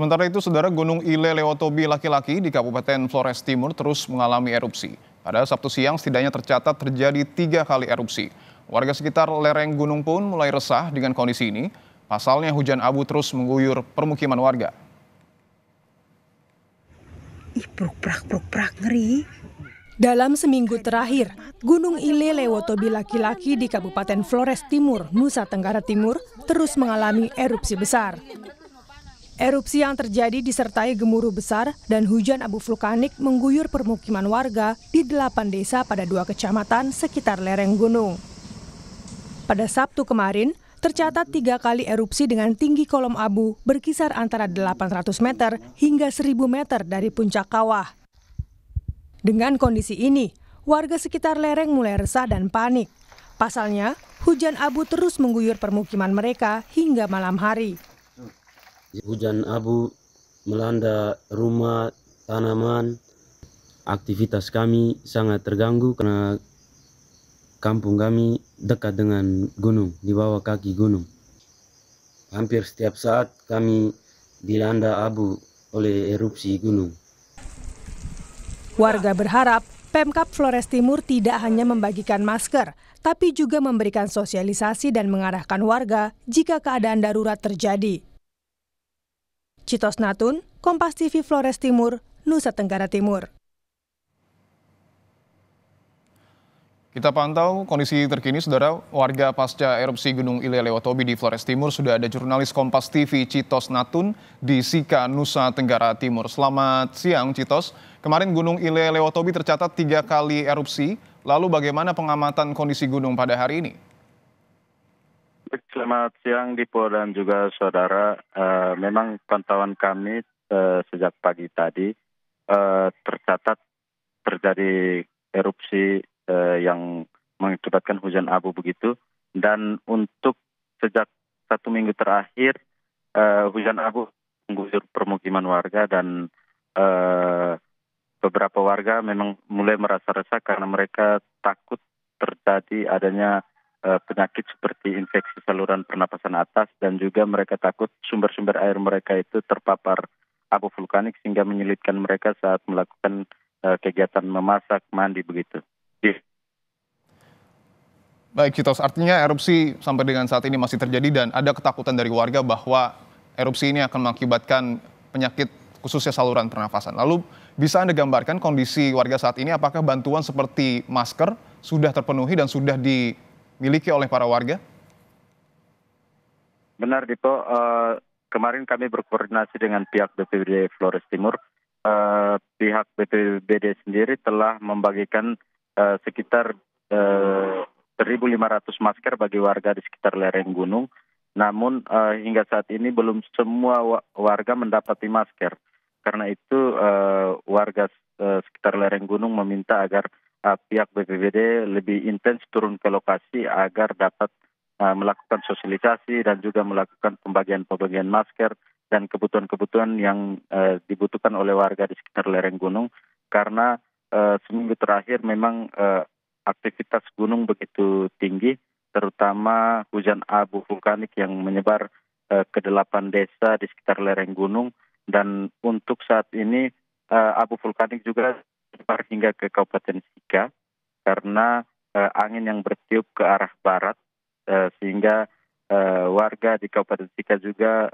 Sementara itu, Saudara, Gunung Ile Lewotobi laki-laki di Kabupaten Flores Timur terus mengalami erupsi. Pada Sabtu siang, setidaknya tercatat terjadi 3 kali erupsi. Warga sekitar lereng gunung pun mulai resah dengan kondisi ini. Pasalnya hujan abu terus mengguyur permukiman warga. Ih, pruk-prak, ngeri. Dalam seminggu terakhir, Gunung Ile Lewotobi laki-laki di Kabupaten Flores Timur, Nusa Tenggara Timur, terus mengalami erupsi besar. Erupsi yang terjadi disertai gemuruh besar dan hujan abu vulkanik mengguyur permukiman warga di 8 desa pada 2 kecamatan sekitar lereng gunung. Pada Sabtu kemarin, tercatat 3 kali erupsi dengan tinggi kolom abu berkisar antara 800 meter hingga 1000 meter dari puncak kawah. Dengan kondisi ini, warga sekitar lereng mulai resah dan panik. Pasalnya, hujan abu terus mengguyur permukiman mereka hingga malam hari. Hujan abu melanda rumah, tanaman, aktivitas kami sangat terganggu karena kampung kami dekat dengan gunung, di bawah kaki gunung. Hampir setiap saat kami dilanda abu oleh erupsi gunung. Warga berharap Pemkab Flores Timur tidak hanya membagikan masker, tapi juga memberikan sosialisasi dan mengarahkan warga jika keadaan darurat terjadi. Citos Natun, Kompas TV Flores Timur, Nusa Tenggara Timur. Kita pantau kondisi terkini, Saudara. Warga pasca erupsi Gunung Ile Lewotobi di Flores Timur. Sudah ada jurnalis Kompas TV Citos Natun di Sika, Nusa Tenggara Timur. Selamat siang, Citos. Kemarin Gunung Ile Lewotobi tercatat 3 kali erupsi. Lalu bagaimana pengamatan kondisi gunung pada hari ini? Selamat siang, Dipo dan juga saudara. Memang pantauan kami sejak pagi tadi tercatat terjadi erupsi yang mengakibatkan hujan abu begitu. Dan untuk sejak 1 minggu terakhir hujan abu mengguyur permukiman warga dan beberapa warga memang mulai merasa resah karena mereka takut terjadi adanya penyakit seperti infeksi saluran pernapasan atas, dan juga mereka takut sumber-sumber air mereka itu terpapar abu vulkanik sehingga menyulitkan mereka saat melakukan kegiatan memasak, mandi begitu. Baik, Citos, artinya erupsi sampai dengan saat ini masih terjadi dan ada ketakutan dari warga bahwa erupsi ini akan mengakibatkan penyakit khususnya saluran pernafasan. Lalu bisa Anda gambarkan kondisi warga saat ini, apakah bantuan seperti masker sudah terpenuhi dan sudah dimiliki oleh para warga? Benar, Dipo. Kemarin kami berkoordinasi dengan pihak BPBD Flores Timur. Pihak BPBD sendiri telah membagikan sekitar 1.500 masker bagi warga di sekitar lereng gunung. Namun hingga saat ini belum semua warga mendapati masker. Karena itu warga sekitar lereng gunung meminta agar pihak BPBD lebih intens turun ke lokasi agar dapat melakukan sosialisasi dan juga melakukan pembagian masker dan kebutuhan-kebutuhan yang dibutuhkan oleh warga di sekitar lereng gunung. Karena seminggu terakhir memang aktivitas gunung begitu tinggi, terutama hujan abu vulkanik yang menyebar ke 8 desa di sekitar lereng gunung. Dan untuk saat ini abu vulkanik juga menyebar hingga ke Kabupaten Sika karena angin yang bertiup ke arah barat, sehingga warga di Kabupaten Sika juga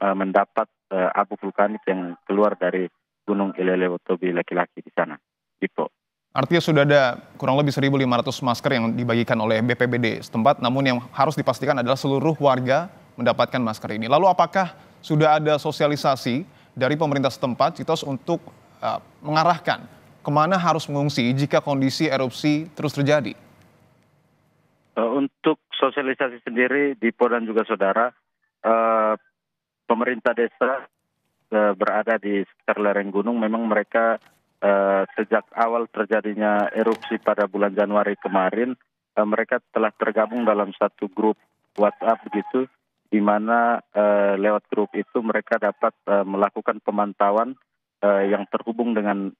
mendapat abu vulkanik yang keluar dari Gunung Ile Lewotobi laki-laki di sana. Gitu. Artinya sudah ada kurang lebih 1.500 masker yang dibagikan oleh BPBD setempat, namun yang harus dipastikan adalah seluruh warga mendapatkan masker ini. Lalu apakah sudah ada sosialisasi dari pemerintah setempat, Citos, untuk mengarahkan kemana harus mengungsi jika kondisi erupsi terus terjadi? Untuk sosialisasi sendiri, Dipo dan juga saudara, pemerintah desa berada di sekitar lereng gunung, memang mereka sejak awal terjadinya erupsi pada bulan Januari kemarin, mereka telah tergabung dalam satu grup WhatsApp begitu, di mana lewat grup itu mereka dapat melakukan pemantauan yang terhubung dengan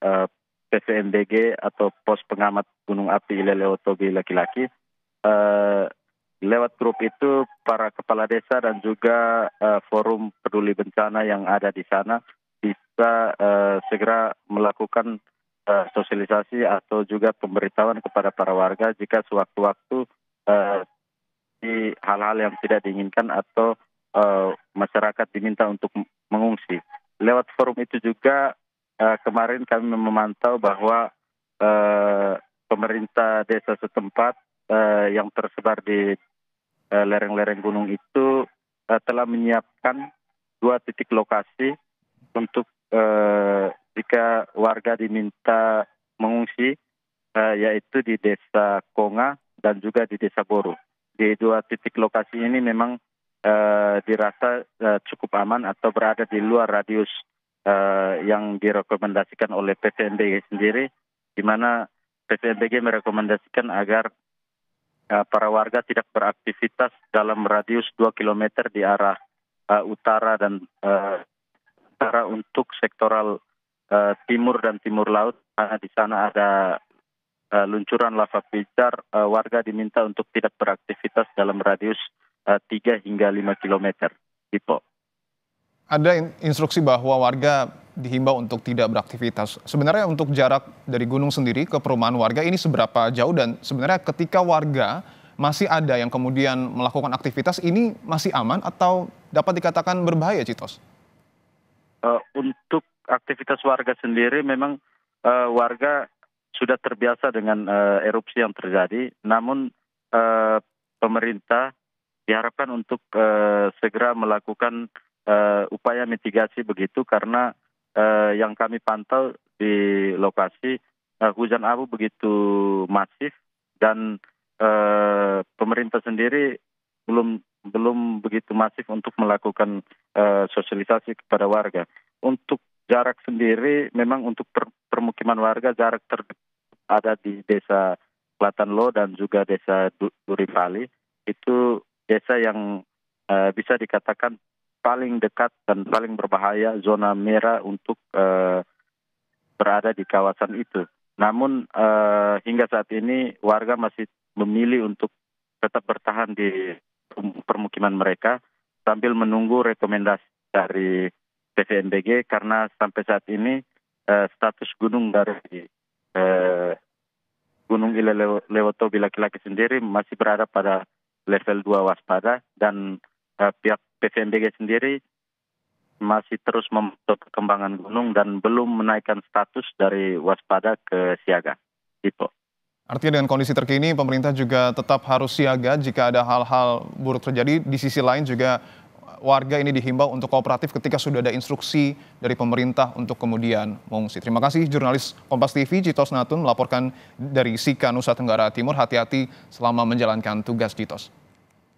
PVMBG atau Pos Pengamat Gunung Api Ile Lewotobi laki-laki. lewat grup itu para kepala desa dan juga forum peduli bencana yang ada di sana bisa segera melakukan sosialisasi atau juga pemberitahuan kepada para warga jika sewaktu-waktu di hal-hal yang tidak diinginkan atau masyarakat diminta untuk mengungsi. Lewat forum itu juga kemarin kami memantau bahwa pemerintah desa setempat yang tersebar di lereng-lereng gunung itu telah menyiapkan 2 titik lokasi untuk jika warga diminta mengungsi, yaitu di Desa Konga dan juga di Desa Boru. Di 2 titik lokasi ini memang dirasa cukup aman atau berada di luar radius yang direkomendasikan oleh PVMBG sendiri, di mana PVMBG merekomendasikan agar para warga tidak beraktivitas dalam radius 2 km di arah utara dan utara untuk sektoral timur dan timur laut. Karena di sana ada luncuran lava pijar, warga diminta untuk tidak beraktivitas dalam radius 3 hingga 5 km. Tipo. Ada instruksi bahwa warga dihimbau untuk tidak beraktivitas. Sebenarnya untuk jarak dari gunung sendiri ke perumahan warga ini seberapa jauh, dan sebenarnya ketika warga masih ada yang kemudian melakukan aktivitas ini masih aman atau dapat dikatakan berbahaya, Citos? Untuk aktivitas warga sendiri memang warga sudah terbiasa dengan erupsi yang terjadi, namun pemerintah diharapkan untuk segera melakukan upaya mitigasi begitu, karena yang kami pantau di lokasi hujan abu begitu masif dan pemerintah sendiri belum begitu masif untuk melakukan sosialisasi kepada warga. Untuk jarak sendiri memang untuk permukiman warga jarak ada di Desa Selatan Lo dan juga Desa Duripali. Itu desa yang bisa dikatakan paling dekat dan paling berbahaya, zona merah untuk berada di kawasan itu. Namun hingga saat ini warga masih memilih untuk tetap bertahan di permukiman mereka sambil menunggu rekomendasi dari PVMBG, karena sampai saat ini status gunung dari Gunung Ile Lewotobi laki-laki sendiri masih berada pada level 2 waspada, dan pihak PVMBG sendiri masih terus memantau perkembangan gunung dan belum menaikkan status dari waspada ke siaga. Itu. Artinya dengan kondisi terkini pemerintah juga tetap harus siaga jika ada hal-hal buruk terjadi. Di sisi lain juga warga ini dihimbau untuk kooperatif ketika sudah ada instruksi dari pemerintah untuk kemudian mengungsi. Terima kasih jurnalis Kompas TV Citos Natun melaporkan dari Sika, Nusa Tenggara Timur. Hati-hati selama menjalankan tugas, Citos.